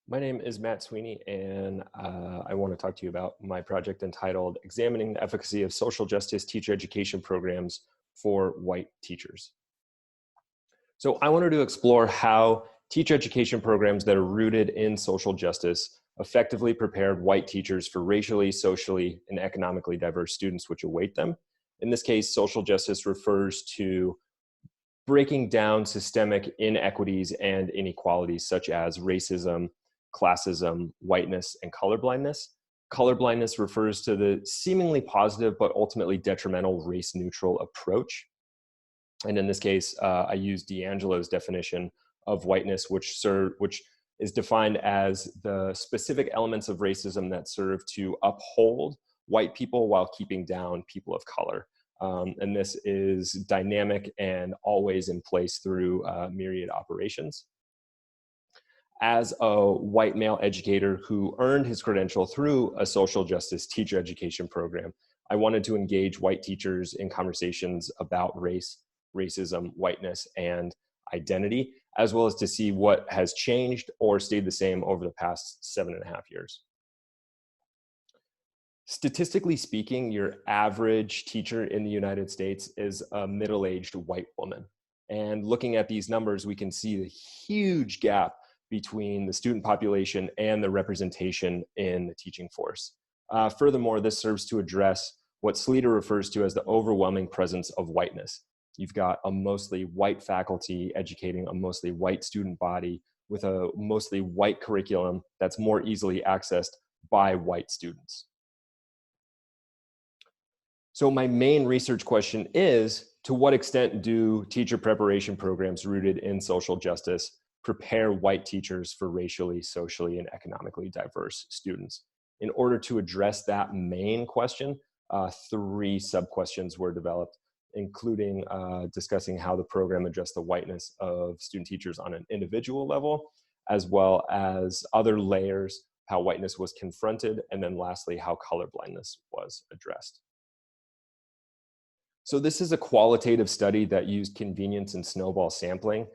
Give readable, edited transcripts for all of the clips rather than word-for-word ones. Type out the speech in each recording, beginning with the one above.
My name is Matt Sweeney, and I want to talk to you about my project entitled Examining the Efficacy of Social Justice Teacher Education Programs for White Teachers. So I wanted to explore how teacher education programs that are rooted in social justice effectively prepared white teachers for racially, socially, and economically diverse students which await them. In this case, social justice refers to breaking down systemic inequities and inequalities such as racism, classism, whiteness, and colorblindness. Colorblindness refers to the seemingly positive but ultimately detrimental race-neutral approach. And in this case, I use D'Angelo's definition of whiteness, which is defined as the specific elements of racism that serve to uphold white people while keeping down people of color. And this is dynamic and always in place through myriad operations. As a white male educator who earned his credential through a social justice teacher education program, I wanted to engage white teachers in conversations about race, racism, whiteness, and identity, as well as to see what has changed or stayed the same over the past 7.5 years. Statistically speaking, your average teacher in the United States is a middle-aged white woman. And looking at these numbers, we can see the huge gap between the student population and the representation in the teaching force. Furthermore, this serves to address what Sleater refers to as the overwhelming presence of whiteness. You've got a mostly white faculty educating a mostly white student body with a mostly white curriculum that's more easily accessed by white students. So my main research question is, to what extent do teacher preparation programs rooted in social justice prepare white teachers for racially, socially, and economically diverse students? In order to address that main question, 3 sub-questions were developed, including discussing how the program addressed the whiteness of student teachers on an individual level, as well as other layers, how whiteness was confronted, and then lastly, how colorblindness was addressed. So this is a qualitative study that used convenience and snowball sampling.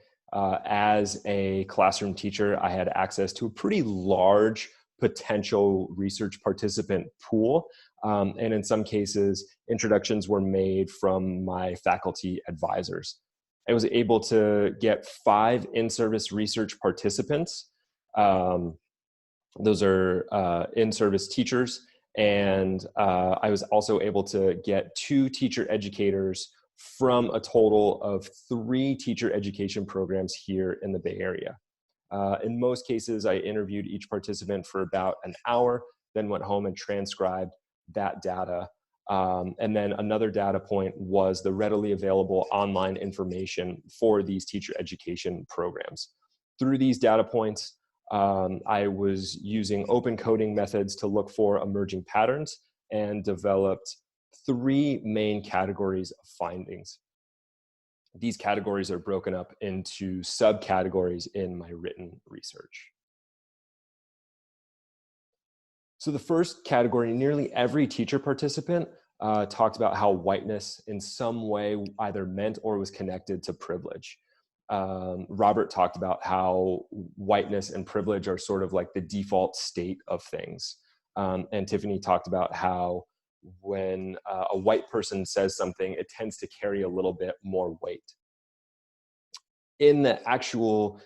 As a classroom teacher, I had access to a pretty large potential research participant pool. And in some cases, introductions were made from my faculty advisors. I was able to get 5 in-service research participants. Those are in-service teachers. And I was also able to get 2 teacher educators from a total of 3 teacher education programs here in the Bay Area. In most cases, I interviewed each participant for about an hour, then went home and transcribed that data. And then another data point was the readily available online information for these teacher education programs. Through these data points, I was using open coding methods to look for emerging patterns and developed 3 main categories of findings. These categories are broken up into subcategories in my written research. So the first category, nearly every teacher participant talked about how whiteness in some way either meant or was connected to privilege. Robert talked about how whiteness and privilege are sort of like the default state of things. And Tiffany talked about how when a white person says something, it tends to carry a little bit more weight. In the actual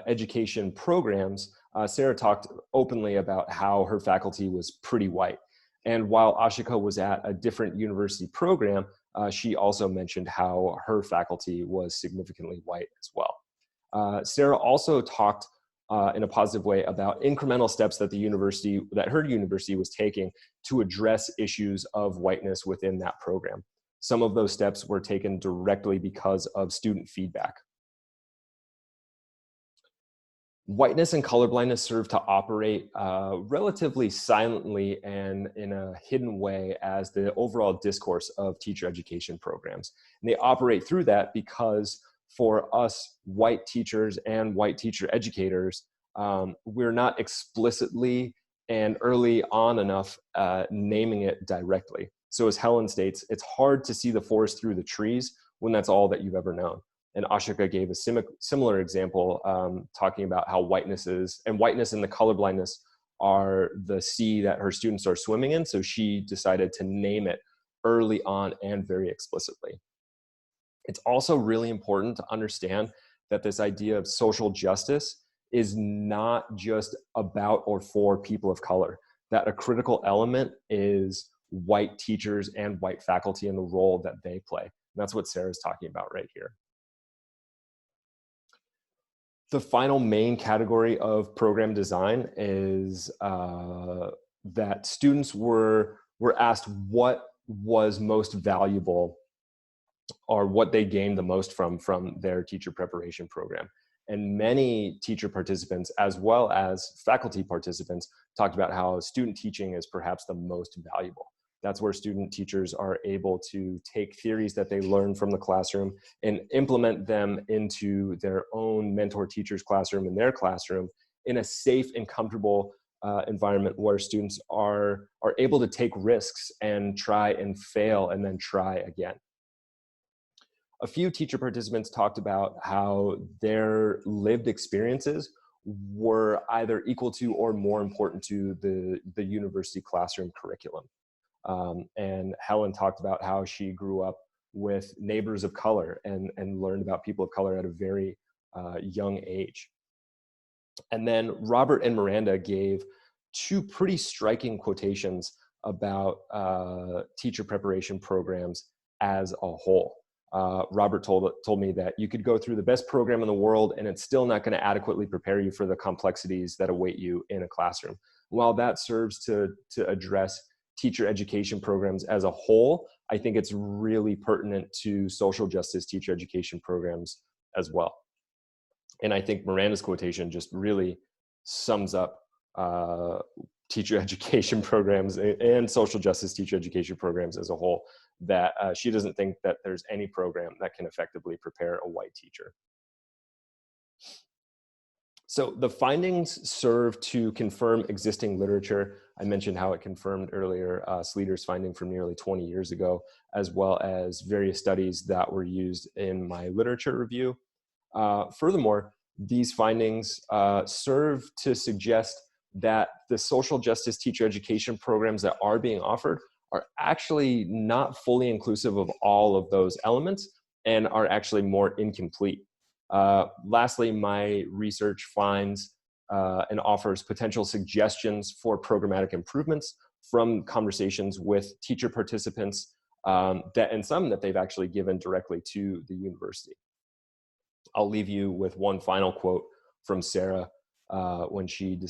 education programs, Sarah talked openly about how her faculty was pretty white. And while Ashika was at a different university program, she also mentioned how her faculty was significantly white as well. Sarah also talked in a positive way about incremental steps that her university was taking to address issues of whiteness within that program. Some of those steps were taken directly because of student feedback. Whiteness and colorblindness serve to operate relatively silently and in a hidden way as the overall discourse of teacher education programs. And they operate through that because for us white teachers and white teacher educators, we're not explicitly and early on enough naming it directly. So as Helen states, it's hard to see the forest through the trees when that's all that you've ever known. And Ashika gave a similar example, talking about how whiteness and the colorblindness are the sea that her students are swimming in. So she decided to name it early on and very explicitly. It's also really important to understand that this idea of social justice is not just about or for people of color, that a critical element is white teachers and white faculty and the role that they play. And that's what Sarah's talking about right here. The final main category of program design is that students were asked what was most valuable or what they gained the most from their teacher preparation program. And many teacher participants, as well as faculty participants, talked about how student teaching is perhaps the most valuable. That's where student teachers are able to take theories that they learn from the classroom and implement them into their own mentor teacher's classroom in their classroom in a safe and comfortable environment where students are able to take risks and try and fail and then try again. A few teacher participants talked about how their lived experiences were either equal to or more important to the university classroom curriculum. And Helen talked about how she grew up with neighbors of color and learned about people of color at a very young age. And then Robert and Miranda gave two pretty striking quotations about teacher preparation programs as a whole. Robert told me that you could go through the best program in the world and it's still not going to adequately prepare you for the complexities that await you in a classroom. While that serves to address teacher education programs as a whole, I think it's really pertinent to social justice teacher education programs as well. And I think Miranda's quotation just really sums up teacher education programs and social justice teacher education programs as a whole, that she doesn't think that there's any program that can effectively prepare a white teacher. So the findings serve to confirm existing literature. I mentioned how it confirmed earlier Sleater's finding from nearly 20 years ago, as well as various studies that were used in my literature review. Furthermore, these findings serve to suggest that the social justice teacher education programs that are being offered are actually not fully inclusive of all of those elements and are actually more incomplete. Lastly, my research finds and offers potential suggestions for programmatic improvements from conversations with teacher participants and some that they've actually given directly to the university. I'll leave you with one final quote from Sarah when she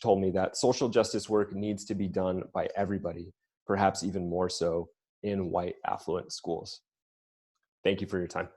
told me that social justice work needs to be done by everybody, perhaps even more so in white affluent schools. Thank you for your time.